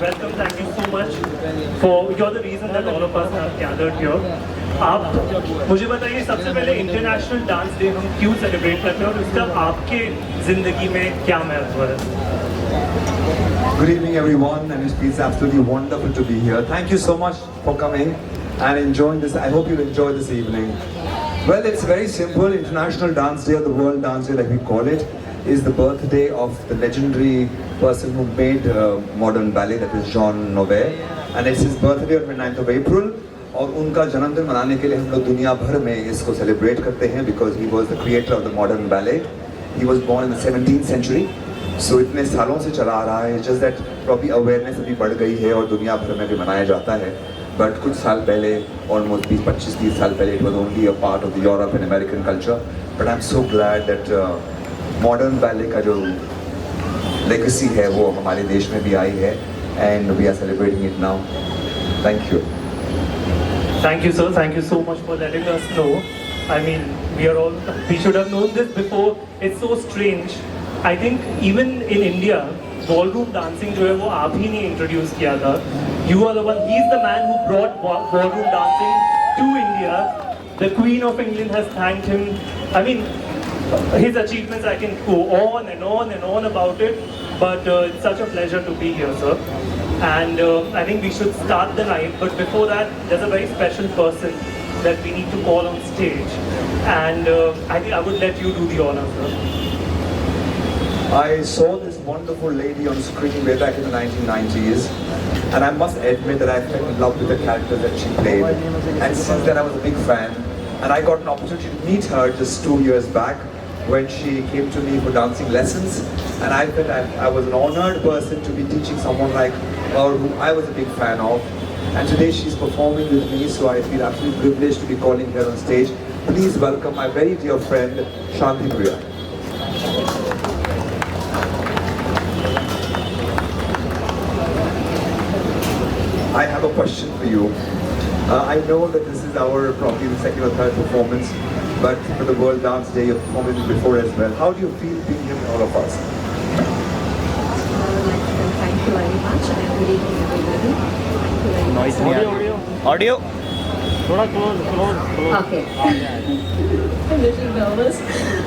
welcome. Thank you so much for you're the reason that all of us have gathered here. आप मुझे बताइए सबसे पहले international dance day हम क्यों सेलिब्रेट करते हैं और उसका आपके जिंदगी में क्या महत्व है? Good evening, everyone, and it's absolutely wonderful to be here. Thank you so much for coming and enjoying this. I hope you'll enjoy this evening. Well, it's very simple. International Dance Day, or the World Dance Day, like we call it, is the birthday of the legendary person who made modern ballet, that is Jean Nouvel, and it's his birthday on 29th of April. और उनका जन्मदिन मनाने के लिए हम लोग दुनिया भर में इसको सेलिब्रेट करते हैं because he was the creator of the modern ballet. He was born in the 17th century. So इतने सालों से चला आ रहा है. Just that probably awareness अभी बढ़ गई है और दुनिया भर में भी मनाया जाता है. But कुछ साल पहले, almost 20-25-30 साल पहले, it was only a part of the Europe and American culture. But I'm so glad that modern ballet का जो legacy है वो हमारे देश में भी आई है. And we are celebrating it now. Thank you. Thank you, sir. Thank you so much for letting us know. I mean, we should have known this before. It's so strange. I think even in India, ballroom dancing जो है वो आप ही ने introduce किया था. You are the one. He's the man who brought ballroom dancing to India. The Queen of England has thanked him. I mean, his achievements, I can go on and on and on about it. But it's such a pleasure to be here, sir. And I think we should start the night. But before that, there's a very special person that we need to call on stage. And I think I would let you do the honor, sir. I saw this wonderful lady on screen way back in the 1990s, and I must admit that I fell in love with the characters that she played. And since then I was a big fan, and I got an opportunity to meet her just 2 years back when she came to me for dancing lessons, and I felt I was an honored person to be teaching someone like her who I was a big fan of. And today she's performing with me, so I feel absolutely privileged to be calling her on stage. Please welcome my very dear friend, Shanti Priya. I have a question for you. I know that this is our probably the second or third performance, but for the World Dance Day you've performed it before as well. How do you feel being here with all of us? Thank you very much and good evening everybody. Thank you very much. Audio. Okay. I'm a little nervous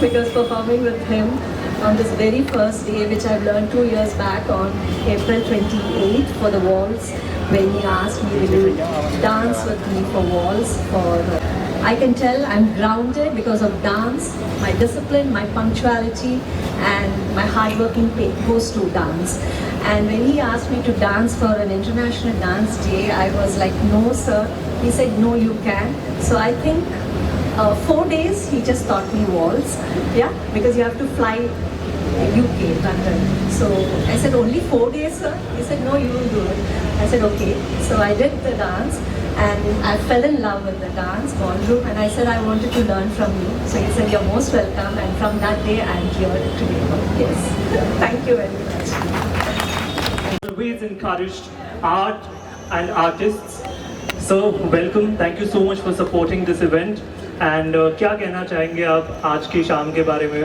because performing with him on this very first day, which I've learned 2 years back on April 28th for the waltz, when he asked me, will you dance with me for waltz? I can tell I'm grounded because of dance, my discipline, my punctuality, and my hard working goes to dance. And when he asked me to dance for an international dance day, I was like, no sir. He said, no, you can. So I think 4 days he just taught me waltz, yeah, because you have to fly UK, London. So I said, only 4 days, sir? He said, no, you will do it. I said, okay. So I did the dance and I fell in love with the dance, ballroom, and I said, I wanted to learn from you. So he said, you're most welcome, and from that day I'm here today. Yes. Thank you very much. Always encouraged art and artists. So welcome. Thank you so much for supporting this event. And क्या कहना चाहेंगे आप आज की शाम के बारे में?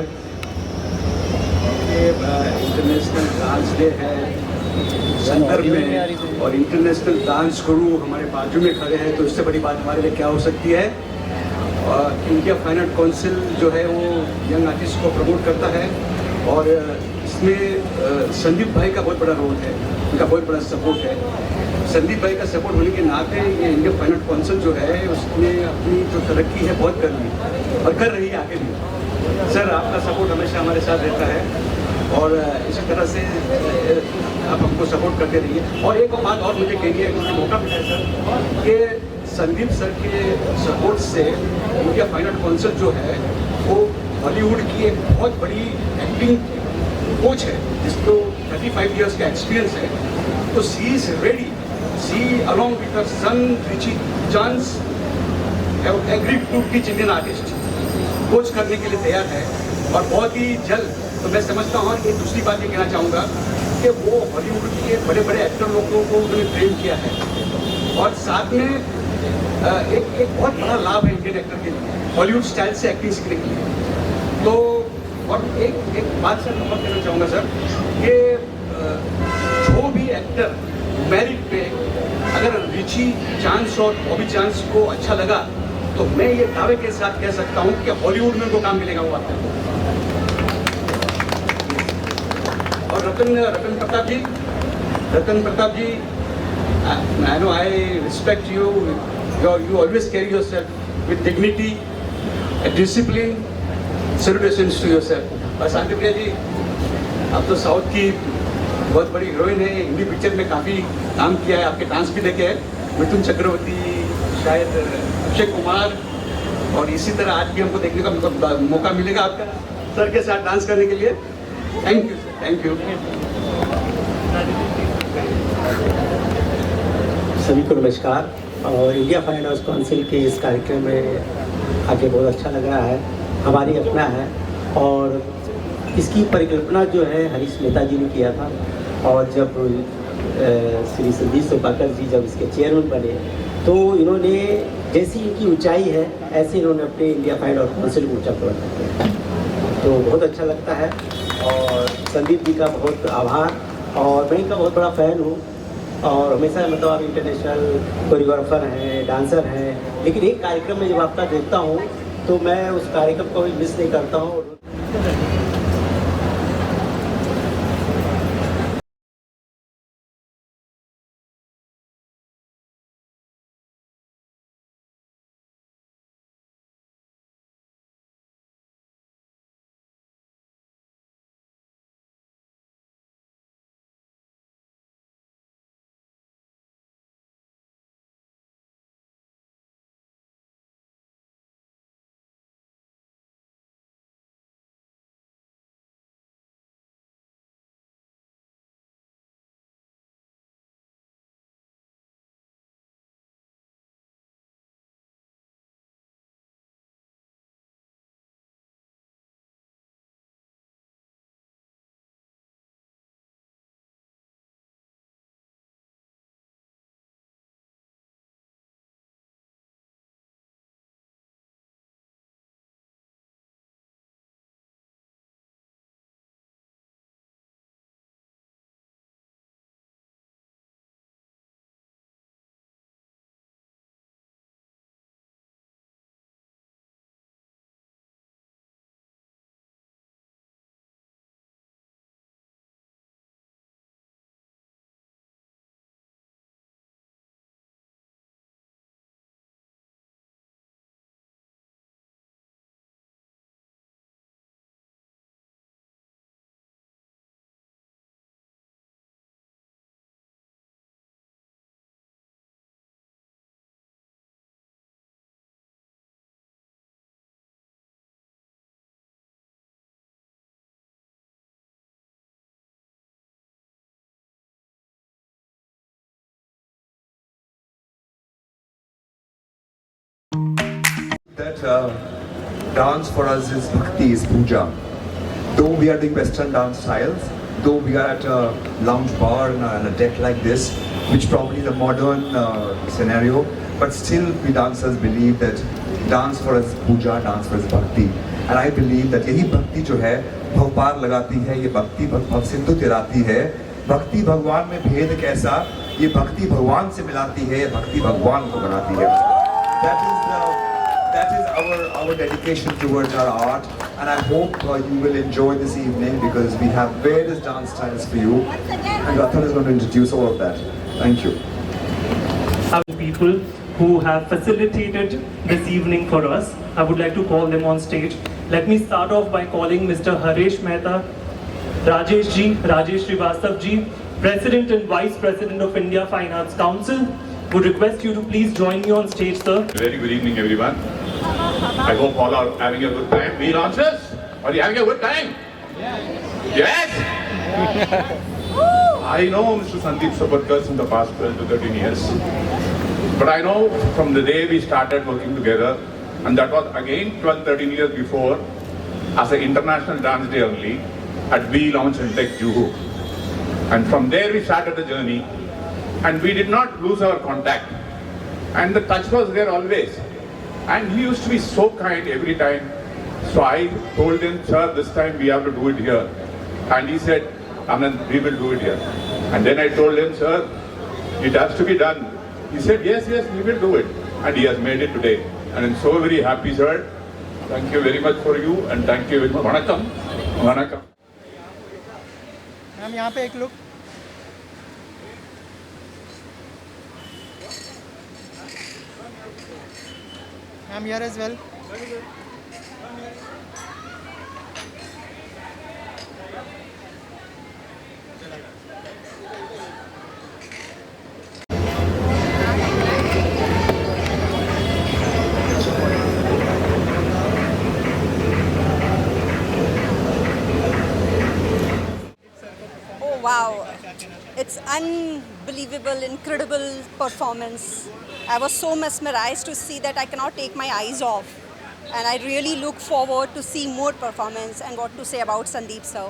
इंटरनेशनल डांस डे है संदर्भ में, और इंटरनेशनल डांस गुरु हमारे बाजू में खड़े हैं, तो इससे बड़ी बात हमारे लिए क्या हो सकती है। इंडिया फाइन आर्ट काउंसिल जो है वो यंग आर्टिस्ट को प्रमोट करता है, और इसमें संदीप भाई का बहुत बड़ा रोल है, उनका बहुत बड़ा सपोर्ट है। संदीप भाई का सपोर्ट होने के नाते ये इंडिया फाइन आर्ट काउंसिल जो है उसने अपनी जो तरक्की है बहुत कर ली और कर रही है आगे भी। सर आपका सपोर्ट हमेशा हमारे साथ रहता है और इसी तरह से आप हमको सपोर्ट करते रहिए। और एक बात और मुझे कहिए, मुझे मौका मिला है सर कि संदीप सर के सपोर्ट से इंडिया फाइन आर्ट काउंसिल जो है वो हॉलीवुड की एक बहुत बड़ी एक्टिंग कोच है जिसको 35 इयर्स का एक्सपीरियंस है। तो she is ready, she along with her son Richie Chance have agreed to teach Indian artist, coach करने के लिए तैयार है। और बहुत ही जल्द, तो मैं समझता हूँ कि दूसरी बात ये कहना चाहूँगा कि वो हॉलीवुड के बड़े बड़े एक्टर लोगों को उन्होंने ट्रेन किया है, और साथ में एक बहुत बड़ा लाभ है इंडियन एक्टर के लिए हॉलीवुड स्टाइल से एक्टिंग सीखने के लिए। तो और एक बात सर मैं कहना चाहूँगा सर कि जो भी एक्टर मेरिट पे अगर रिची चांस और बॉबी चांस को अच्छा लगा तो मैं ये दावे के साथ कह सकता हूँ कि हॉलीवुड में उनको काम मिलेगा वो आपको। और रतन प्रताप जी, I know I respect you. You always carry yourself with dignity, discipline. Salutations to yourself. और शांति प्रिया जी, आप तो साउथ की बहुत बड़ी हीरोइन है, हिंदी पिक्चर में काफ़ी काम किया है, आपके डांस भी देखे हैं, मिथुन चक्रवर्ती, शायद अक्षय कुमार, और इसी तरह आज भी हमको देखने का मौका मिलेगा आपका सर के साथ डांस करने के लिए। Thank you sir, thank you. सभी को नमस्कार। और इंडिया फाइन आर्ट्स काउंसिल के इस कार्यक्रम में आके बहुत अच्छा लग रहा है, हमारी अपना है। और इसकी परिकल्पना जो है हरीश मेहता जी ने किया था, और जब श्री संदीप सोपाकर जी जब इसके चेयरमैन बने तो इन्होंने जैसी इनकी ऊंचाई है ऐसे इन्होंने अपने इंडिया फाइन आर्ट्स काउंसिल को ऊँचा कर रखा है, तो बहुत अच्छा लगता है। और संदीप जी का बहुत आभार, और मैं इनका बहुत बड़ा फ़ैन हूँ, और हमेशा मतलब आप इंटरनेशनल कोरियोग्राफर हैं, डांसर हैं, लेकिन एक कार्यक्रम में जब आपका देखता हूँ तो मैं उस कार्यक्रम को भी मिस नहीं करता हूँ। That dance for us is bhakti, is puja. Though we are doing Western dance styles, though we are at a lounge bar and a deck like this, which probably is a modern scenario, but still we dancers believe that dance for us is puja, dance for us is bhakti. And I believe that यही भक्ति जो है भव पार लगाती है, ये भक्ति भव सिंधु तिराती है। भक्ति भगवान में भेद कैसा, ये भक्ति भगवान से मिलाती है, भक्ति भगवान को बनाती है। That is our dedication towards our art, and I hope you will enjoy this evening because we have various dance styles for you, and Ratan is going to introduce all of that. Thank you. People who have facilitated this evening for us, I would like to call them on stage. Let me start off by calling Mr. Harish Mehta, Rajesh Srivastav ji, President and Vice President of India Fine Arts Council. Would request you to please join me on stage, sir. Very good evening, everyone. I hope all are having a good time. We launchers, are you having a good time? Yes. I know Mr. Sandeep Sopatkar in the past 12 to 13 years, but I know from the day we started working together, and that was again 12, 13 years before, as an international dance day only at B Lounge in Tech Juhu. And from there we started the journey, and we did not lose our contact, and the touch was there always. And he used to be so kind every time. So I told him, sir, this time we have to do it here. And he said, Anand, we will do it here. And then I told him, sir, It has to be done. He said, yes, yes, we will do it. And he has made it today. And I'm so very happy, sir. Thank you very much for you and thank you very much. Vanakkam. Vanakkam. Ma'am यहाँ पे एक look. Ma'am here as well. Wow, it's unbelievable, incredible performance. I was so mesmerized to see that I cannot take my eyes off. And I really look forward to see more performance and what to say about Sandeep sir.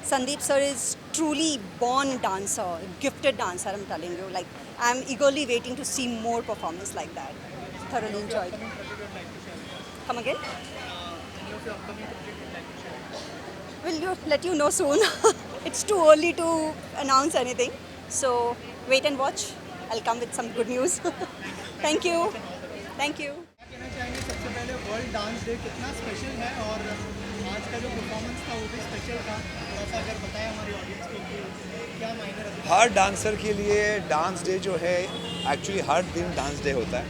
Sandeep sir is truly born dancer, gifted dancer, I'm telling you. Like, I'm eagerly waiting to see more performance like that. Thoroughly enjoyed. Come again? Will let you know soon. It's too early to announce anything. So wait and watch. I'll come with some good news. Thank you. Thank you. क्या कहना चाहेंगे सबसे पहले world dance day कितना special है और आज का जो परफॉर्मेंस था वो भी स्पेशल था. थोड़ा सा अगर बताएं हमारी ऑडियंस को कि क्या मायने रखता है. हर डांसर के लिए डांस डे जो है एक्चुअली हर दिन डांस डे होता है,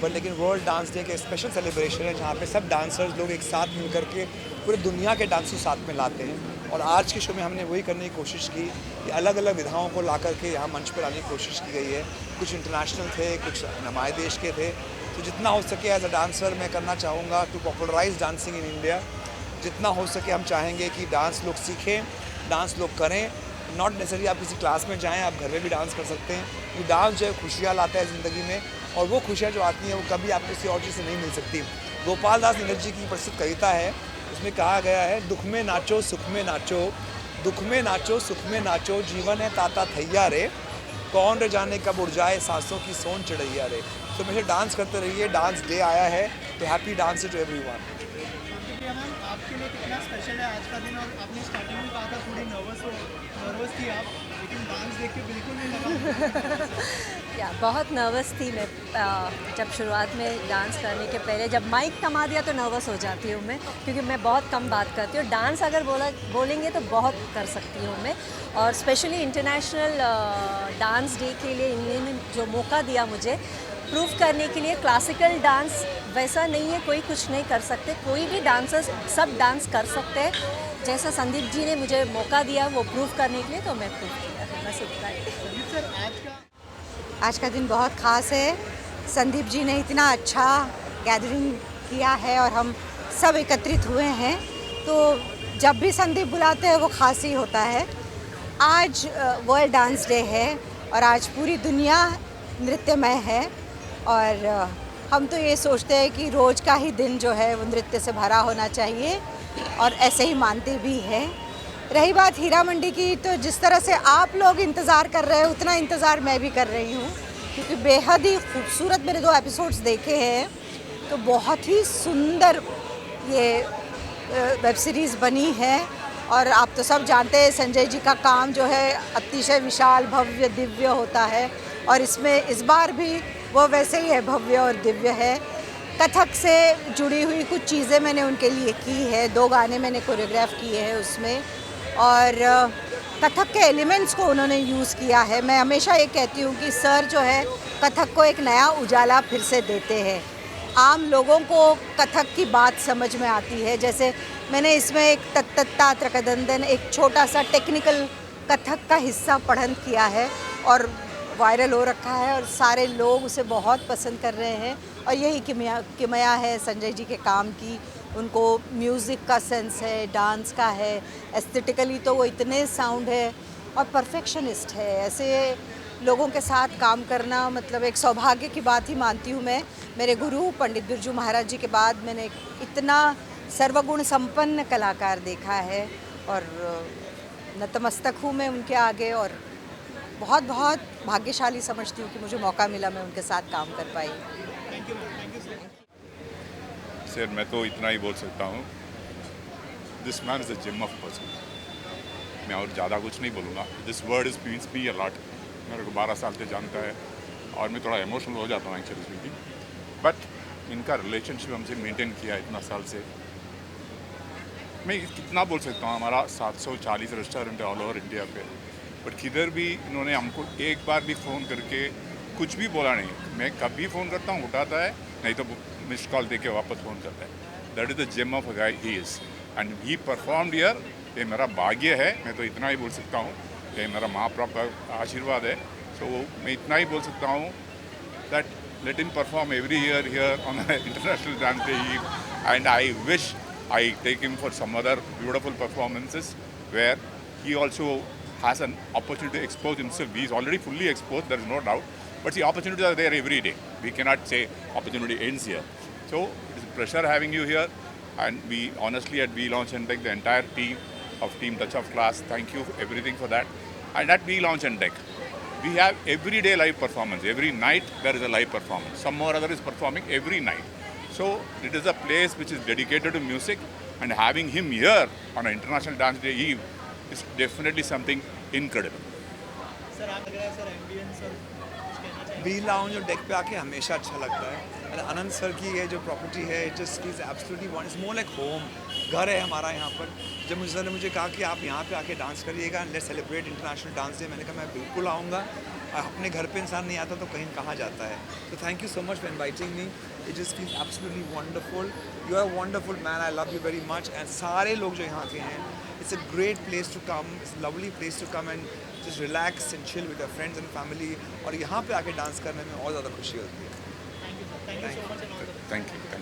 पर लेकिन वर्ल्ड डांस डे के स्पेशल सेलिब्रेशन है जहाँ पे सब डांसर्स लोग एक साथ मिल करके पूरे दुनिया के डांसर्स साथ में लाते हैं. और आज के शो में हमने वही करने की कोशिश की कि अलग अलग विधाओं को ला करके यहाँ मंच पर लाने की कोशिश की गई है. कुछ इंटरनेशनल थे, कुछ हमारे देश के थे. तो जितना हो सके एज अ डांसर मैं करना चाहूँगा to popularise dancing in India. जितना हो सके हम चाहेंगे कि डांस लोग सीखें, डांस लोग करें. नॉट नेसेसरी आप किसी क्लास में जाएं, आप घर में भी डांस कर सकते हैं. ये डांस जो है खुशियाँ लाता है ज़िंदगी में, और वो खुशियाँ जो आती हैं वो कभी आपको किसी और चीज़ से नहीं मिल सकती. गोपाल दास नीरज जी की प्रसिद्ध कविता है, उसमें कहा गया है, दुख में नाचो सुख में नाचो, दुख में नाचो सुख में नाचो, जीवन है ताता थैया रे, कौन रे जाने कब उड़ जाए सांसों की सोन चढ़ैया रे. तो मुझे डांस करते रहिए. डांस डे आया है तो happy dance to everyone. Ma'am आपके लिए कितना स्पेशल है आज का दिन. और आपने स्टार्टिंग में कहा था थोड़ी नर्वस थी आप, लेकिन डांस देख के बिल्कुल नहीं लगा. या बहुत नर्वस थी मैं. जब शुरुआत में डांस करने के पहले जब माइक थमा दिया तो नर्वस हो जाती हूँ मैं, क्योंकि मैं बहुत कम बात करती हूँ. डांस अगर बोलेंगे तो बहुत कर सकती हूँ मैं. और स्पेशली इंटरनेशनल डांस डे के लिए इन्होंने जो मौका दिया मुझे प्रूव करने के लिए, क्लासिकल डांस वैसा नहीं है, कोई कुछ नहीं कर सकते, कोई भी डांसर्स सब डांस कर सकते हैं. जैसा संदीप जी ने मुझे मौका दिया वो प्रूव करने के लिए, तो मैं प्रूव किया. बस इतना ही. सर आज का दिन बहुत ख़ास है. संदीप जी ने इतना अच्छा गैदरिंग किया है और हम सब एकत्रित हुए हैं, तो जब भी संदीप बुलाते हैं वो ख़ास ही होता है. आज वर्ल्ड डांस डे है और आज पूरी दुनिया नृत्यमय है, और हम तो ये सोचते हैं कि रोज़ का ही दिन जो है वो नृत्य से भरा होना चाहिए, और ऐसे ही मानते भी हैं. रही बात हीरा मंडी की, तो जिस तरह से आप लोग इंतज़ार कर रहे हैं उतना इंतज़ार मैं भी कर रही हूँ, क्योंकि बेहद ही खूबसूरत मैंने 2 एपिसोड्स देखे हैं. तो बहुत ही सुंदर ये वेब सीरीज़ बनी है, और आप तो सब जानते हैं संजय जी का काम जो है अतिशय विशाल भव्य दिव्य होता है, और इसमें इस बार भी वो वैसे ही है, भव्य और दिव्य है. कथक से जुड़ी हुई कुछ चीज़ें मैंने उनके लिए की है. 2 गाने मैंने कोरियोग्राफ किए हैं उसमें, और कथक के एलिमेंट्स को उन्होंने यूज़ किया है. मैं हमेशा ये कहती हूँ कि सर जो है कथक को एक नया उजाला फिर से देते हैं. आम लोगों को कथक की बात समझ में आती है. जैसे मैंने इसमें एक तत्तत्ता त्रकदंदन, एक छोटा सा टेक्निकल कथक का हिस्सा पढ़न किया है, और वायरल हो रखा है, और सारे लोग उसे बहुत पसंद कर रहे हैं. और यही किमया है संजय जी के काम की. उनको म्यूज़िक का सेंस है, डांस का है, एस्थेटिकली तो वो इतने साउंड है, और परफेक्शनिस्ट है. ऐसे लोगों के साथ काम करना मतलब एक सौभाग्य की बात ही मानती हूँ मैं. मेरे गुरु पंडित बिरजू महाराज जी के बाद मैंने इतना सर्वगुण संपन्न कलाकार देखा है, और नतमस्तक हूँ मैं उनके आगे, और बहुत बहुत भाग्यशाली समझती हूँ कि मुझे मौका मिला, मैं उनके साथ काम कर पाई. सर मैं तो इतना ही बोल सकता हूँ, this man is a gym of person. मैं और ज़्यादा कुछ नहीं बोलूँगा. This word is means me a lot. मेरे को 12 साल से जानता है और मैं थोड़ा इमोशनल हो जाता हूँ एक्चुअली स्पीकिंग, बट इनका रिलेशनशिप हमसे मेंटेन किया इतना साल से। मैं कितना बोल सकता हूँ, हमारा 740 रेस्टोरेंट है ऑल ओवर इंडिया पे, बट किधर भी इन्होंने हमको एक बार भी फ़ोन करके कुछ भी बोला नहीं। मैं कभी फ़ोन करता हूँ उठाता है, नहीं तो मिस्ड कॉल दे के वापस फ़ोन करता है। That is the gem of a guy he is and he performed here. ये मेरा भाग्य है, मैं तो इतना ही बोल सकता हूँ, ये मेरा माँ बाप का आशीर्वाद है। सो मैं इतना ही बोल सकता हूँ that let him perform every year here on an International Dance Day Eve, and I wish I take him for some other beautiful performances where he also has an opportunity to expose himself. He is already fully exposed, there is no doubt, but the opportunities are there every day. We cannot say opportunity ends here. So it is a pleasure having you here, and we honestly at V Launch and Deck, the entire team of Team Touch of Class, thank you for everything for that. And at V Launch and Deck, we have everyday live performance. Every night there is a live performance. Some or other is performing every night. So it is a place which is dedicated to music, and having him here on an International Dance Day Eve is definitely something incredible. Sir आप लग रहा है sir ambience और कुछ कहना चाहिए? We lounge और deck पे आके हमेशा अच्छा लगता है। और अनंत सर की ये जो प्रॉपर्टी है, it just feels absolutely one, it's more like home. घर है हमारा यहाँ पर। जब मुझे सर ने मुझे कहा कि आप यहाँ पे आके डांस करिएगा, let's celebrate international dance day, मैंने कहा मैं बिल्कुल आऊँगा। अपने घर पे इंसान नहीं आता तो कहीं कहाँ जाता है। तो thank you so much for inviting me, it just feels absolutely wonderful. You are wonderful man, I love you very much. And सारे लोग जो यहाँ के हैं, it's a great place to come, it's lovely place to come and just relax and chill with your friends and family, और यहाँ पे आके डांस करने में और ज़्यादा खुशी होती है। Thank you sir, thank you so much and all the best. Thank you.